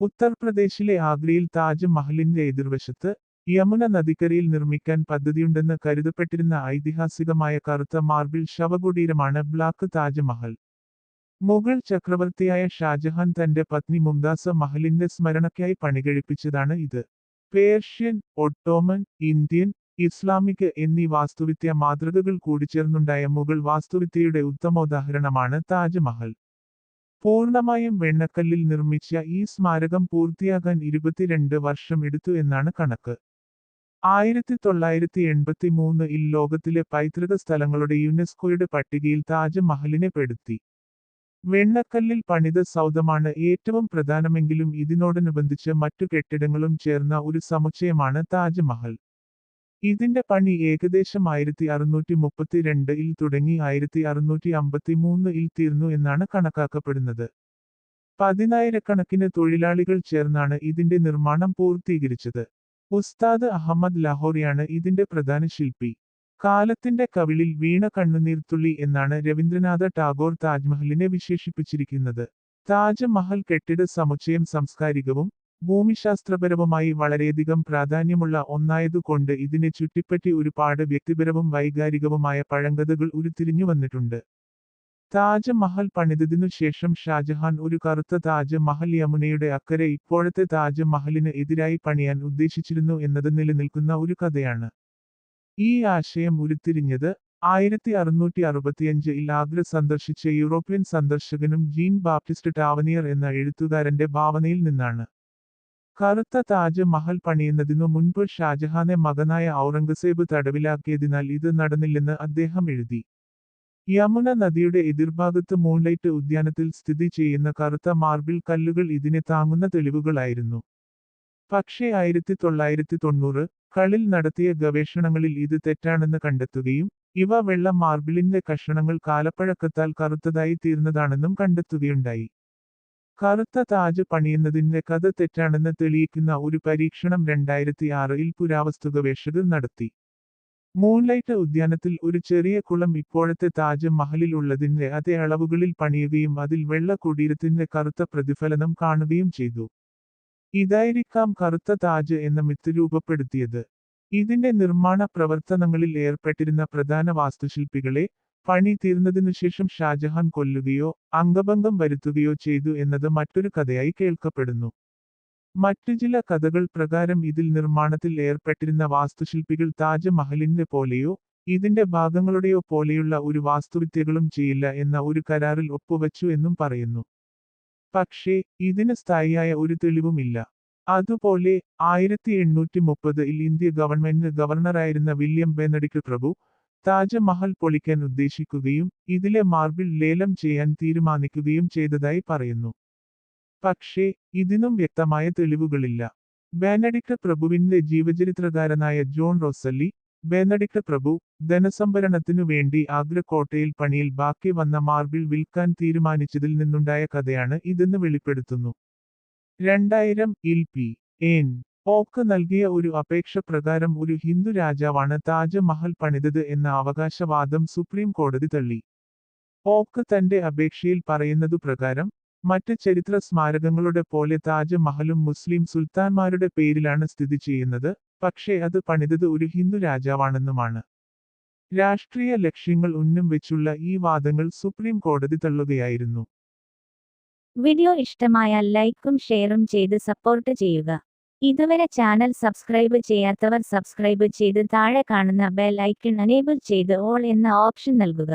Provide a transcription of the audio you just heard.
ഉത്തർപ്രദേശിലെ ആഗ്രയിൽ താജ് മഹലിന്റെ എതിർവശത്ത് യമുന നദിക്കരയിൽ നിർമ്മിക്കാൻ പദ്ധതിയുണ്ടെന്ന് കരുതപ്പെട്ടിരുന്ന ഐതിഹാസികമായ കറുത്ത മാർബിൾ ശവകുടീരമാണ് ബ്ലാക്ക് താജ് മഹൽ. മുഗൾ ചക്രവർത്തിയായ ഷാജഹാൻ തന്റെ പത്നി മുംതാസ് മഹലിന്റെ സ്മരണയ്ക്കായി പണികഴിപ്പിച്ചതാണ് ഇത്. പേർഷ്യൻ, ഒട്ടോമൻ, ഇന്ത്യൻ, ഇസ്ലാമിക് എന്നീ വാസ്തുവിദ്യ മാതൃകകൾ കൂടിച്ചേർന്നുണ്ടായ മുഗൾ വാസ്തുവിദ്യയുടെ ഉത്തമോദാഹരണമാണ് താജ് മഹൽ. പൂർണ്ണമായും വെണ്ണക്കല്ലിൽ നിർമ്മിച്ച ഈ സ്മാരകം പൂർത്തിയാകാൻ 22 വർഷം എടുത്തു എന്നാണ് കണക്ക്. 1983-ൽ ലോകത്തിലെ പൈതൃക സ്ഥലങ്ങളുടെ യുനെസ്കോയുടെ പട്ടികയിൽ താജ് മഹലിനെ പെടുത്തി. വെണ്ണക്കല്ലിൽ പണിത സൗധമാണ് ഏറ്റവും പ്രധാനമെങ്കിലും ഇതിനോടനുബന്ധിച്ച് മറ്റു കെട്ടിടങ്ങളും ചേർന്ന ഒരു സമുച്ചയമാണ് താജ് മഹൽ. ഇതിന്റെ പണി ഏകദേശം 1632-ൽ തുടങ്ങി 1653-ൽ തീർന്നു എന്നാണ് കണക്കാക്കപ്പെടുന്നത്. 10,000-കണക്കിന് തൊഴിലാളികൾ ചേർന്നാണ് ഇതിന്റെ നിർമ്മാണം പൂർത്തീകരിച്ചത്. ഉസ്താദ് അഹമ്മദ് ലാഹോറിയാണ് ഇതിന്റെ പ്രധാന ശില്പി. കാലത്തിന്റെ കവിളിൽ വീണ കണ്ണുനീർത്തുള്ളി എന്നാണ് രവീന്ദ്രനാഥ ടാഗോർ താജ്മഹലിനെ വിശേഷിപ്പിച്ചിരിക്കുന്നത്. താജ് മഹൽ കെട്ടിട സമുച്ചയം സാംസ്കാരികവും ഭൂമിശാസ്ത്രപരവുമായി വളരെയധികം പ്രാധാന്യമുള്ള ഒന്നായതുകൊണ്ട് ഇതിനെ ചുറ്റിപ്പറ്റി ഒരുപാട് വ്യക്തിപരവും വൈകാരികവുമായ പഴങ്കഥകൾ ഉരുത്തിരിഞ്ഞു വന്നിട്ടുണ്ട്. താജ് മഹൽ പണിതതിനു ശേഷം ഷാജഹാൻ ഒരു കറുത്ത താജ് മഹൽ യമുനയുടെ അക്കരെ ഇപ്പോഴത്തെ താജ് മഹലിന് എതിരായി പണിയാൻ ഉദ്ദേശിച്ചിരുന്നു എന്നത് നിലനിൽക്കുന്ന ഒരു കഥയാണ്. ഈ ആശയം ഉരുത്തിരിഞ്ഞത് 1665-ൽ ആഗ്ര സന്ദർശിച്ച യൂറോപ്യൻ സന്ദർശകനും ജീൻ ബാപ്റ്റിസ്റ്റ് ടാവനിയർ എന്ന എഴുത്തുകാരന്റെ ഭാവനയിൽ നിന്നാണ്. കറുത്ത താജ് മഹൽ പണിയുന്നതിനു മുൻപ് ഷാജഹാനെ മകനായ ഔറംഗസേബ് തടവിലാക്കിയതിനാൽ ഇത് നടന്നില്ലെന്ന് അദ്ദേഹം എഴുതി. യമുന നദിയുടെ എതിർഭാഗത്ത് മൂൺലൈറ്റ് ഉദ്യാനത്തിൽ സ്ഥിതി ചെയ്യുന്ന കറുത്ത മാർബിൾ കല്ലുകൾ ഇതിനെ താങ്ങുന്ന തെളിവുകളായിരുന്നു. പക്ഷേ 1990-കളിൽ നടത്തിയ ഗവേഷണങ്ങളിൽ ഇത് തെറ്റാണെന്ന് കണ്ടെത്തുകയും ഇവ വെള്ള മാർബിളിന്റെ കഷണങ്ങൾ കാലപ്പഴക്കത്താൽ കറുത്തതായി തീർന്നതാണെന്നും കണ്ടെത്തുകയുണ്ടായി. കറുത്ത താജ് പണിയുന്നതിന്റെ കഥ തെറ്റാണെന്ന് തെളിയിക്കുന്ന ഒരു പരീക്ഷണം 2006-ൽ പുരാവസ്തു ഗവേഷകർ നടത്തി. മൂൺലൈറ്റ് ഉദ്യാനത്തിൽ ഒരു ചെറിയ കുളം ഇപ്പോഴത്തെ താജ് മഹലിൽ ഉള്ളതിന്റെ അതേ അളവുകളിൽ പണിയുകയും അതിൽ വെള്ള കുടീരത്തിന്റെ കറുത്ത പ്രതിഫലനം കാണുകയും ചെയ്തു. ഇതായിരിക്കാം കറുത്ത താജ് എന്ന മിത്ത് രൂപപ്പെടുത്തിയത്. ഇതിന്റെ നിർമ്മാണ പ്രവർത്തനങ്ങളിൽ ഏർപ്പെട്ടിരുന്ന പ്രധാന വാസ്തുശില്പികളെ പണി തീർന്നതിനുശേഷം ഷാജഹാൻ കൊല്ലുകയോ അംഗഭംഗം വരുത്തുകയോ ചെയ്തു എന്നത് മറ്റൊരു കഥയായി കേൾക്കപ്പെടുന്നു. മറ്റു ചില കഥകൾ പ്രകാരം ഇതിൽ നിർമ്മാണത്തിൽ ഏർപ്പെട്ടിരുന്ന വാസ്തുശില്പികൾ താജ് മഹലിന്റെ പോലെയോ ഇതിന്റെ ഭാഗങ്ങളുടെയോ പോലെയുള്ള ഒരു വാസ്തുവിദ്യകളും ചെയ്യില്ല എന്ന ഒരു കരാറിൽ ഒപ്പുവച്ചു എന്നും പറയുന്നു. പക്ഷേ ഇതിന് സ്ഥായിയായ ഒരു തെളിവുമില്ല. അതുപോലെ 1830-ൽ ഇന്ത്യ ഗവൺമെന്റ് ഗവർണറായിരുന്ന വില്യം ബെനഡിക്ട് പ്രഭു താജ് മഹൽ പൊളിക്കാൻ ഉദ്ദേശിക്കുകയും ഇതിലെ മാർബിൾ ലേലം ചെയ്യാൻ തീരുമാനിക്കുകയും ചെയ്തതായി പറയുന്നു. പക്ഷേ ഇതിനും വ്യക്തമായ തെളിവുകളില്ല. ബെനഡിക്ട് പ്രഭുവിന്റെ ജീവചരിത്രകാരനായ ജോൺ റോസല്ലി, ബെനഡിക്ട് പ്രഭു ധനസംഭരണത്തിനു വേണ്ടി ആഗ്ര കോട്ടയിൽ പണിയിൽ ബാക്കി വന്ന മാർബിൾ വിൽക്കാൻ തീരുമാനിച്ചതിൽ നിന്നുണ്ടായ കഥയാണ് ഇതെന്ന് വെളിപ്പെടുത്തുന്നു. 2000-ൽ പി.എൻ. ഓക്ക് നൽകിയ ഒരു അപേക്ഷ പ്രകാരം ഒരു ഹിന്ദു രാജാവാണ് താജ് മഹൽ പണിതത് എന്ന അവകാശവാദം സുപ്രീം കോടതി തള്ളി. ഓക്ക് തന്റെ അപേക്ഷയിൽ പറയുന്നതു പ്രകാരം മറ്റ് ചരിത്ര സ്മാരകങ്ങളുടെ പോലെ താജ് മഹലും മുസ്ലിം സുൽത്താൻമാരുടെ പേരിലാണ് സ്ഥിതി ചെയ്യുന്നത്, പക്ഷേ അത് പണിതത് ഒരു ഹിന്ദു രാജാവാണെന്നുമാണ്. രാഷ്ട്രീയ ലക്ഷ്യങ്ങൾ ഉന്നം വെച്ചുള്ള ഈ വാദങ്ങൾ സുപ്രീം കോടതി തള്ളുകയായിരുന്നു. വീഡിയോ ഇഷ്ടമായാൽ ലൈക്കും ഷെയറും ചെയ്ത് സപ്പോർട്ട് ചെയ്യുക. ഇതുവരെ ചാനൽ സബ്സ്ക്രൈബ് ചെയ്യാത്തവർ സബ്സ്ക്രൈബ് ചെയ്ത് താഴെ കാണുന്ന ബെൽ ഐക്കൺ എനേബിൾ ചെയ്ത് ഓൾ എന്ന ഓപ്ഷൻ നൽകുക.